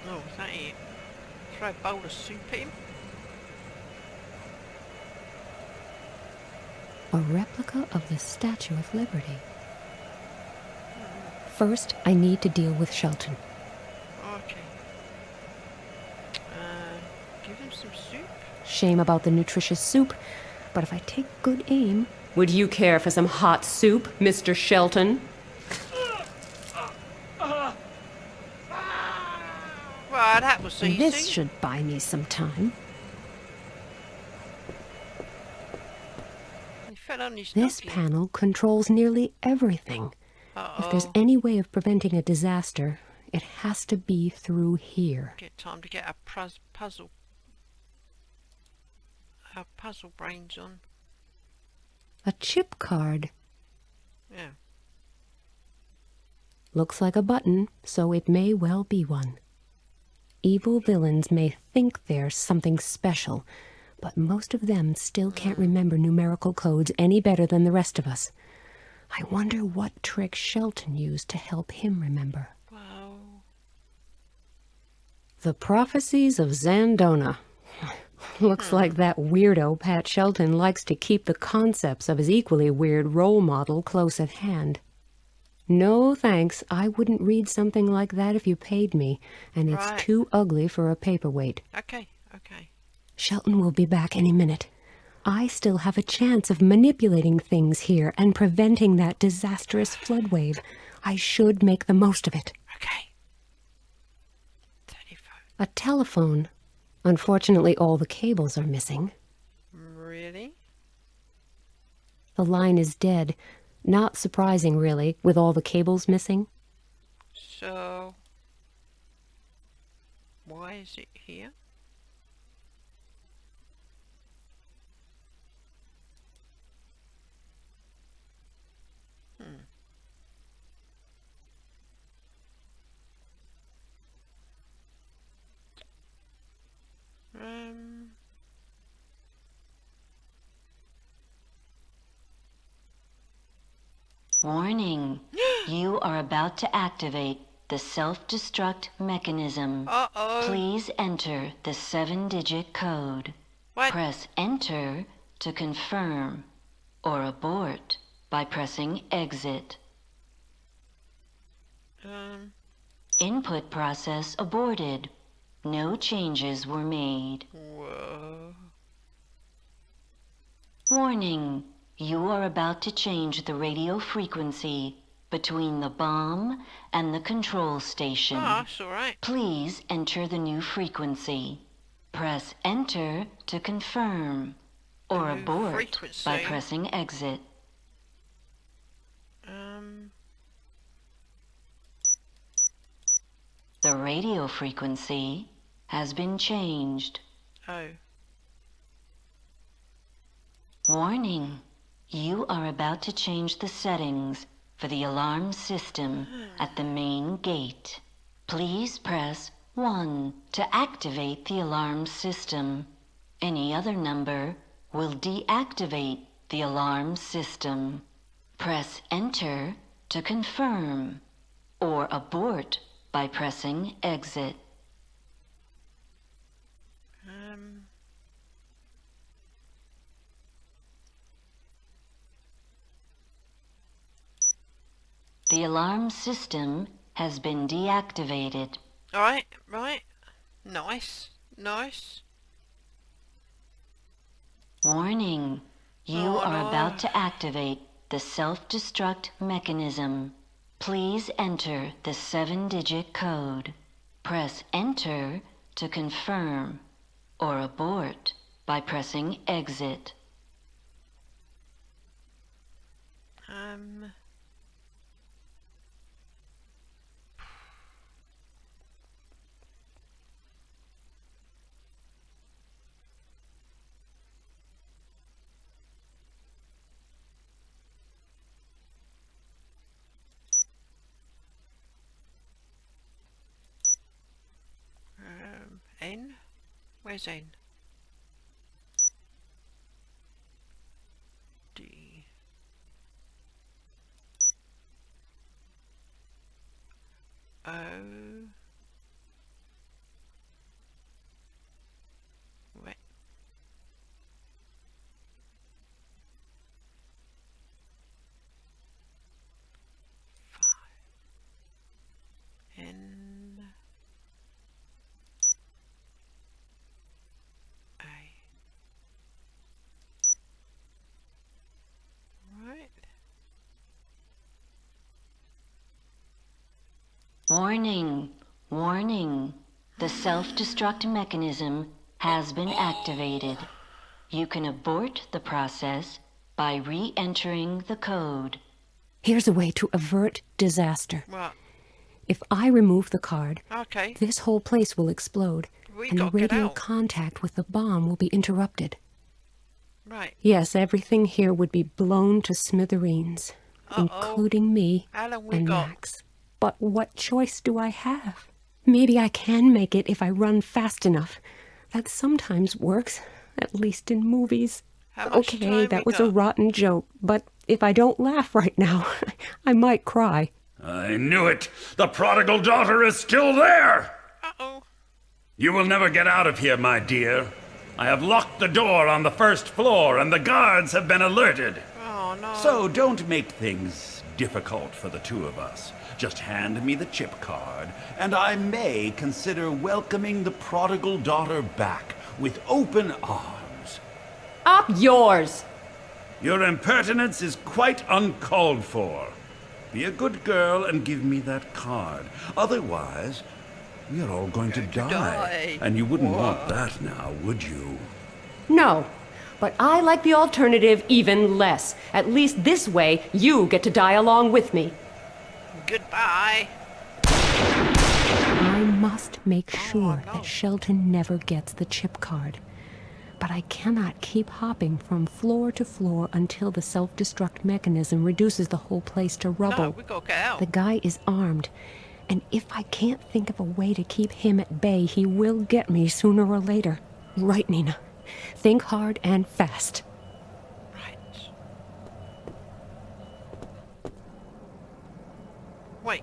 Oh, is that it? Throw a bowl of soup at him? A replica of the Statue of Liberty. First, I need to deal with Shelton. Okay. Give him some soup? Shame about the nutritious soup, but if I take good aim... Would you care for some hot soup, Mr. Shelton? Well, that was easy. This should buy me some time. He fell on his This noggin. panel controls nearly everything. Uh-oh. If there's any way of preventing a disaster, it has to be through here. Get time to get our puzzle brains on. A chip card. Yeah. Looks like a button, so it may well be one. Evil villains may think they're something special, but most of them still can't remember numerical codes any better than the rest of us. I wonder what trick Shelton used to help him remember. Wow. The Prophecies of Zandona. Looks like that weirdo Pat Shelton likes to keep the concepts of his equally weird role model close at hand. No thanks, I wouldn't read something like that if you paid me, and it's too ugly for a paperweight. Okay. Shelton will be back any minute. I still have a chance of manipulating things here and preventing that disastrous flood wave. I should make the most of it. Okay. Telephone. A telephone. Unfortunately, all the cables are missing. Really? The line is dead. Not surprising, really, with all the cables missing. So, why is it here? Warning. You are about to activate the self-destruct mechanism. Uh-oh. Please enter the 7-digit code. What? Press enter to confirm or abort by pressing exit. Input process aborted. No changes were made. Whoa. Warning. You are about to change the radio frequency between the bomb and the control station. Oh, that's all right. Please enter the new frequency. Press enter to confirm or abort by pressing exit. The radio frequency has been changed. Oh. Warning. You are about to change the settings for the alarm system at the main gate. Please press 1 to activate the alarm system. Any other number will deactivate the alarm system. Press enter to confirm or abort by pressing exit. The alarm system has been deactivated. Alright, right. Nice. Warning. You are about to activate the self-destruct mechanism. Please enter the 7-digit code. Press enter to confirm or abort by pressing exit. N? Where's N? D. O. Warning, warning. The self-destruct mechanism has been activated. You can abort the process by re-entering the code. Here's a way to avert disaster. What? If I remove the card, Okay. this whole place will explode, We and the gotta get radio out. contact with the bomb will be interrupted. Right. Yes, everything here would be blown to smithereens, including me How long we and got? Max. But what choice do I have? Maybe I can make it if I run fast enough. That sometimes works, at least in movies. How much Okay, time that we was a got? rotten joke, but if I don't laugh right now, I might cry. I knew it! The prodigal daughter is still there! Uh-oh. You will never get out of here, my dear. I have locked the door on the first floor, and the guards have been alerted. Oh, no. So don't make things difficult for the two of us. Just hand me the chip card, and I may consider welcoming the prodigal daughter back with open arms. Up yours! Your impertinence is quite uncalled for. Be a good girl and give me that card. Otherwise, we are all going to die. And you wouldn't want that now, would you? No, but I like the alternative even less. At least this way, you get to die along with me. Goodbye. I must make sure no. that Shelton never gets the chip card. But I cannot keep hopping from floor to floor until the self-destruct mechanism reduces the whole place to rubble. No, we gotta get out. The guy is armed, and if I can't think of a way to keep him at bay, he will get me sooner or later. Right, Nina? Think hard and fast. Right. Wait.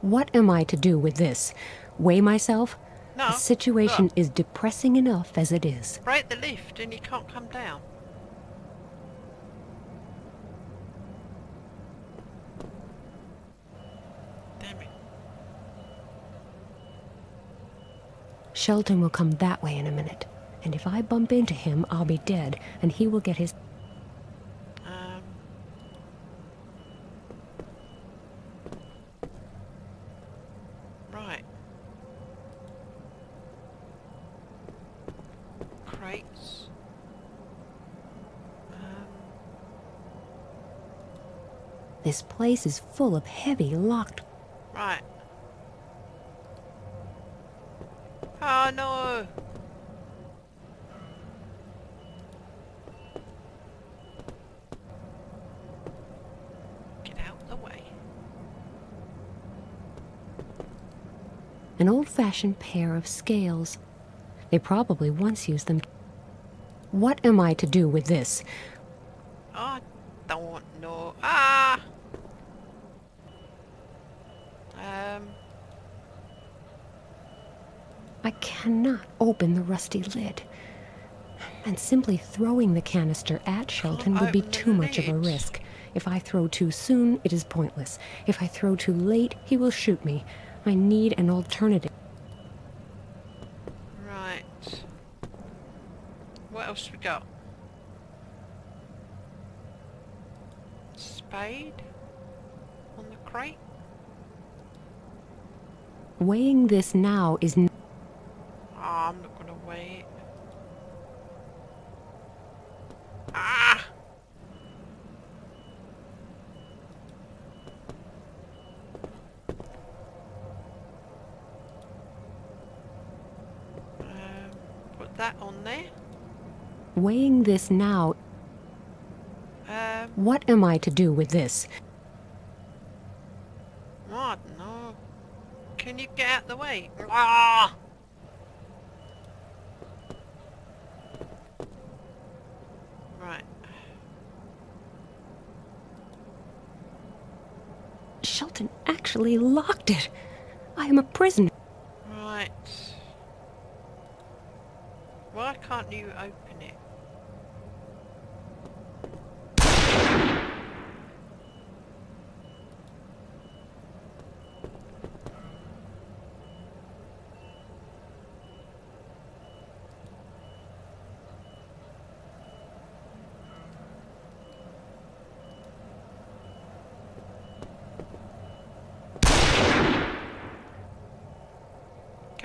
What am I to do with this? Weigh myself? No. The situation Look. is depressing enough as it is. Break the lift and you can't come down. Damn it. Shelton will come that way in a minute, and if I bump into him, I'll be dead, and he will get his... Right. Crates. This place is full of heavy, locked... Right. Oh no! Get out the way. An old-fashioned pair of scales. They probably once used them. What am I to do with this? I don't know. Ah! I cannot open the rusty lid. And simply throwing the canister at Shelton would be open the too much of a lid. risk. If I throw too soon, it is pointless. If I throw too late, he will shoot me. I need an alternative. Right. What else we got? Spade? On the crate? Weighing this now is... Oh, I'm not gonna wait. Ah! Put that on there. Weighing this now... What am I to do with this? I don't know. Can you get out the way? Ah! Right. Shelton actually locked it. I am a prisoner. Right. Why can't you open it?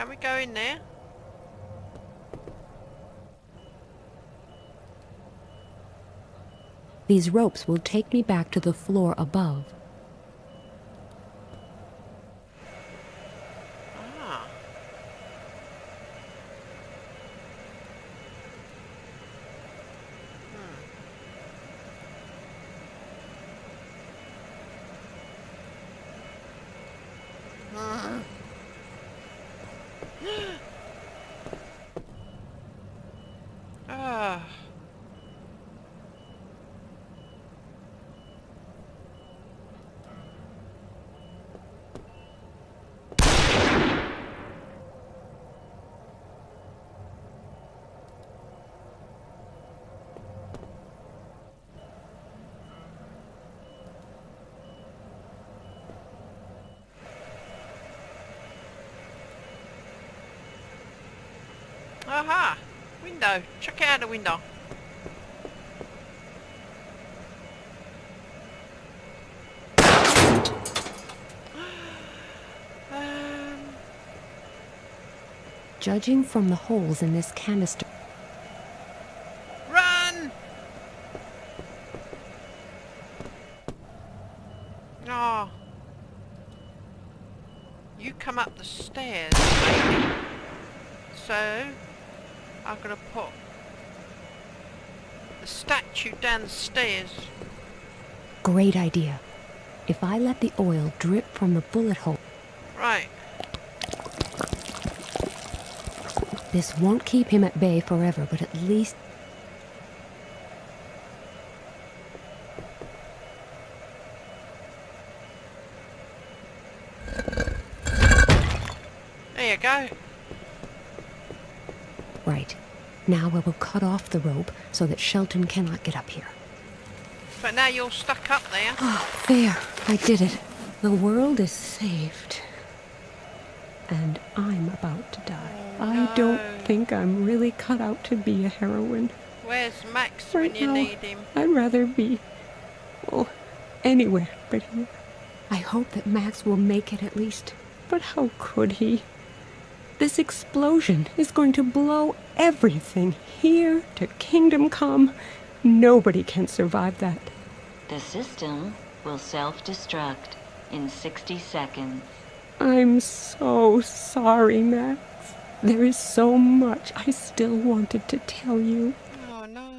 Can we go in there? These ropes will take me back to the floor above. Ah. Ah. Aha! Window. Check out the window. Judging from the holes in this canister, Run! Oh. You come up the stairs, maybe. So, I'm gonna put the statue down the stairs. great idea. If I let the oil drip from the bullet hole, Right. this won't keep him at bay forever, but at least... There you go. Right. Now I will cut off the rope so that Shelton cannot get up here. But now you're stuck up there. Oh, there. I did it. The world is saved. And I'm about to die. I don't think I'm really cut out to be a heroine. Where's Max Right when you now, need him? I'd rather be, well, anywhere but here. I hope that Max will make it at least. But how could he? This explosion is going to blow everything here to Kingdom Come. Nobody can survive that. The system will self-destruct in 60 seconds. I'm so sorry, Max. There is so much I still wanted to tell you. Oh no.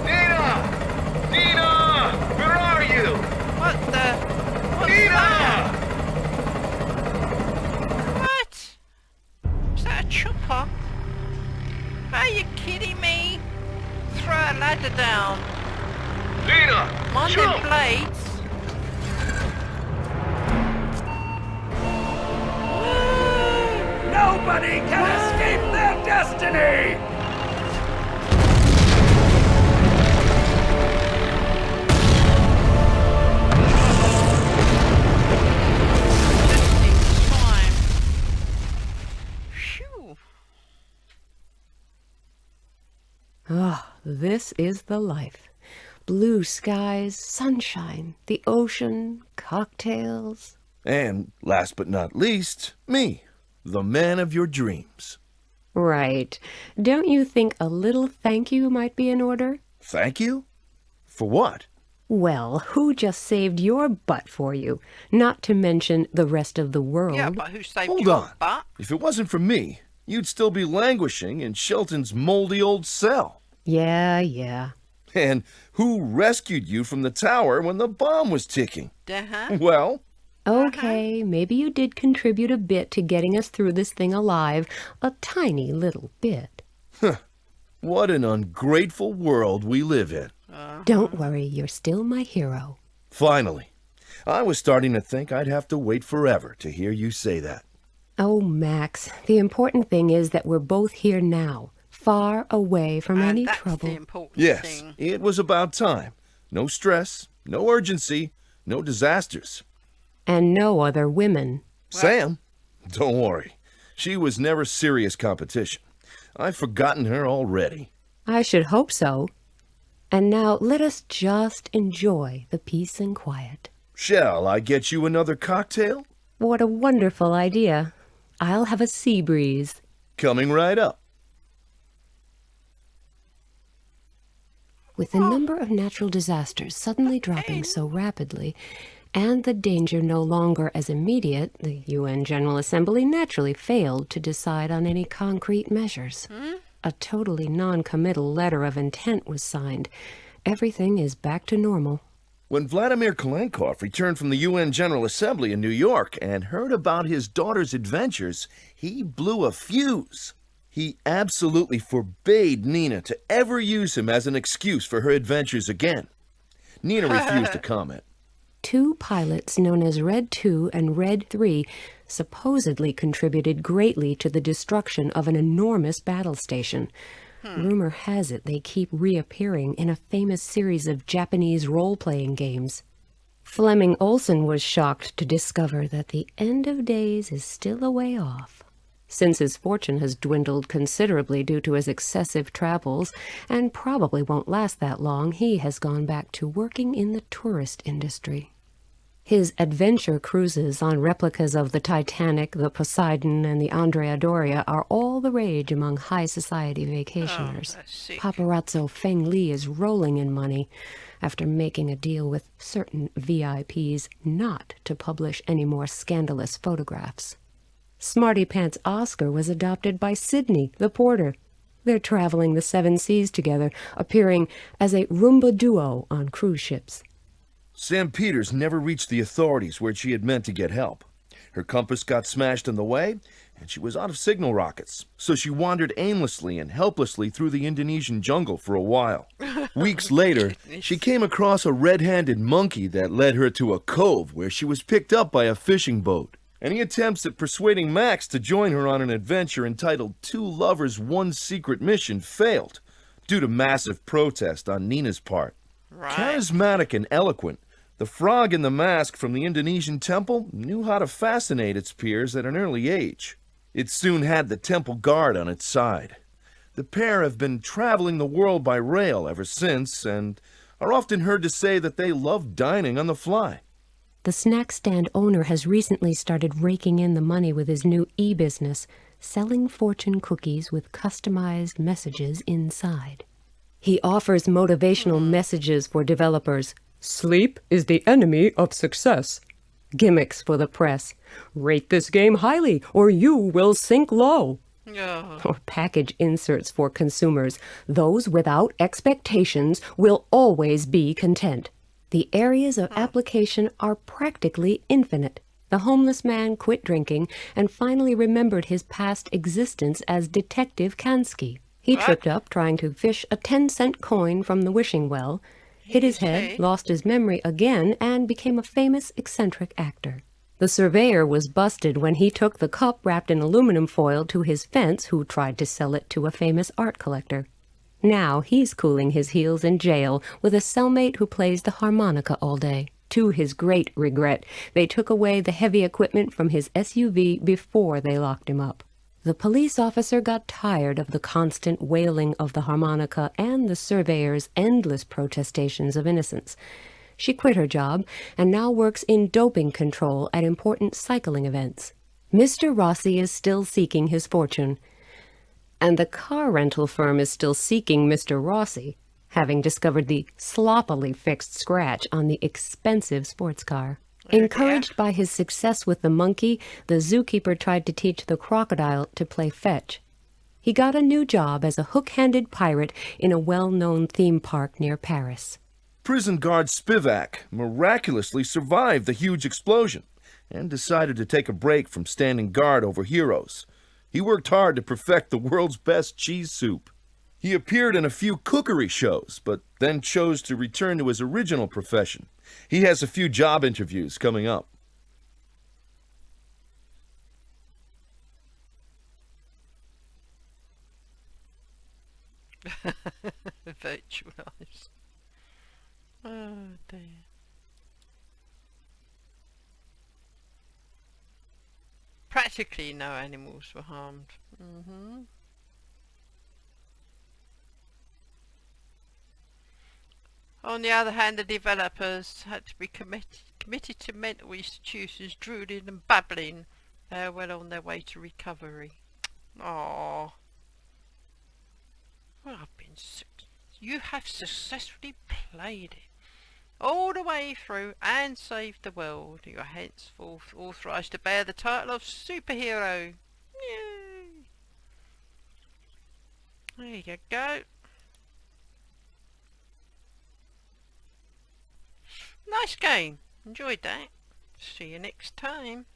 Nina! Nina! Where are you? What the? What's Nina! that? What? Is that a chopper? Are you kidding me? Throw a ladder down. Nina! Mind them Jump! blades. Nobody can escape their destiny! Time. Phew. Ah, this is the life. Blue skies, sunshine, the ocean, cocktails. And, last but not least, me, the man of your dreams. Right. Don't you think a little thank you might be in order? Thank you? For what? Well, who just saved your butt for you? Not to mention the rest of the world. Yeah, but who saved Hold your on. butt? If it wasn't for me, you'd still be languishing in Shelton's moldy old cell. Yeah. And who rescued you from the tower when the bomb was ticking? Uh-huh. Well, Okay, maybe you did contribute a bit to getting us through this thing alive. A tiny little bit. what an ungrateful world we live in. Don't worry, you're still my hero. Finally, I was starting to think I'd have to wait forever to hear you say that. Oh, Max, the important thing is that we're both here now, far away from And any that's trouble. the important Yes, thing. it was about time. No stress, no urgency, no disasters. And no other women. Sam? Don't worry. She was never serious competition. I've forgotten her already. I should hope so. And now let us just enjoy the peace and quiet. Shall I get you another cocktail? What a wonderful idea. I'll have a sea breeze. Coming right up. Oh. With the number of natural disasters suddenly dropping so rapidly, and the danger no longer as immediate, the UN General Assembly naturally failed to decide on any concrete measures. A totally non-committal letter of intent was signed. Everything is back to normal. When Vladimir Kalenkov returned from the UN General Assembly in New York and heard about his daughter's adventures, he blew a fuse. He absolutely forbade Nina to ever use him as an excuse for her adventures again. Nina refused to comment. 2 pilots known as Red 2 and Red 3 supposedly contributed greatly to the destruction of an enormous battle station. Rumor has it they keep reappearing in a famous series of Japanese role-playing games. Fleming Olsen was shocked to discover that the end of days is still a way off. Since his fortune has dwindled considerably due to his excessive travels, and probably won't last that long, he has gone back to working in the tourist industry. His adventure cruises on replicas of the Titanic, the Poseidon, and the Andrea Doria are all the rage among high society vacationers. Paparazzo Feng Li is rolling in money after making a deal with certain VIPs not to publish any more scandalous photographs. Smarty Pants Oscar was adopted by Sydney, the porter. They're traveling the 7 seas together, appearing as a Roomba duo on cruise ships. Sam Peters never reached the authorities where she had meant to get help. Her compass got smashed on the way, and she was out of signal rockets, so she wandered aimlessly and helplessly through the Indonesian jungle for a while. Weeks later, she came across a red-handed monkey that led her to a cove where she was picked up by a fishing boat. Any attempts at persuading Max to join her on an adventure entitled 2 Lovers, 1 Secret Mission failed, due to massive protest on Nina's part. Charismatic and eloquent, the frog in the mask from the Indonesian temple knew how to fascinate its peers at an early age. It soon had the temple guard on its side. The pair have been traveling the world by rail ever since and are often heard to say that they love dining on the fly. The snack stand owner has recently started raking in the money with his new e-business, selling fortune cookies with customized messages inside. He offers motivational messages for developers. Sleep is the enemy of success. Gimmicks for the press. Rate this game highly or you will sink low. Or package inserts for consumers. Those without expectations will always be content. The areas of application are practically infinite. The homeless man quit drinking and finally remembered his past existence as Detective Kansky. He tripped up trying to fish a 10-cent coin from the wishing well, hit his head, lost his memory again, and became a famous eccentric actor. The surveyor was busted when he took the cup wrapped in aluminum foil to his fence, who tried to sell it to a famous art collector. Now he's cooling his heels in jail with a cellmate who plays the harmonica all day. To his great regret, they took away the heavy equipment from his SUV before they locked him up. The police officer got tired of the constant wailing of the harmonica and the surveyor's endless protestations of innocence. She quit her job and now works in doping control at important cycling events. Mr. Rossi is still seeking his fortune, and the car rental firm is still seeking Mr. Rossi, having discovered the sloppily fixed scratch on the expensive sports car. Encouraged by his success with the monkey, the zookeeper tried to teach the crocodile to play fetch. He got a new job as a hook-handed pirate in a well-known theme park near Paris. Prison guard Spivak miraculously survived the huge explosion and decided to take a break from standing guard over heroes. He worked hard to perfect the world's best cheese soup. He appeared in a few cookery shows, but then chose to return to his original profession. He has a few job interviews coming up. Virtualized. Oh dear. Practically no animals were harmed. On the other hand, the developers had to be committed committed to mental institutions, drooling and babbling. They are well on their way to recovery. Aww. Well, you have successfully played it all the way through and saved the world. You are henceforth authorised to bear the title of superhero. Yay! There you go. Nice game. Enjoyed that. See you next time.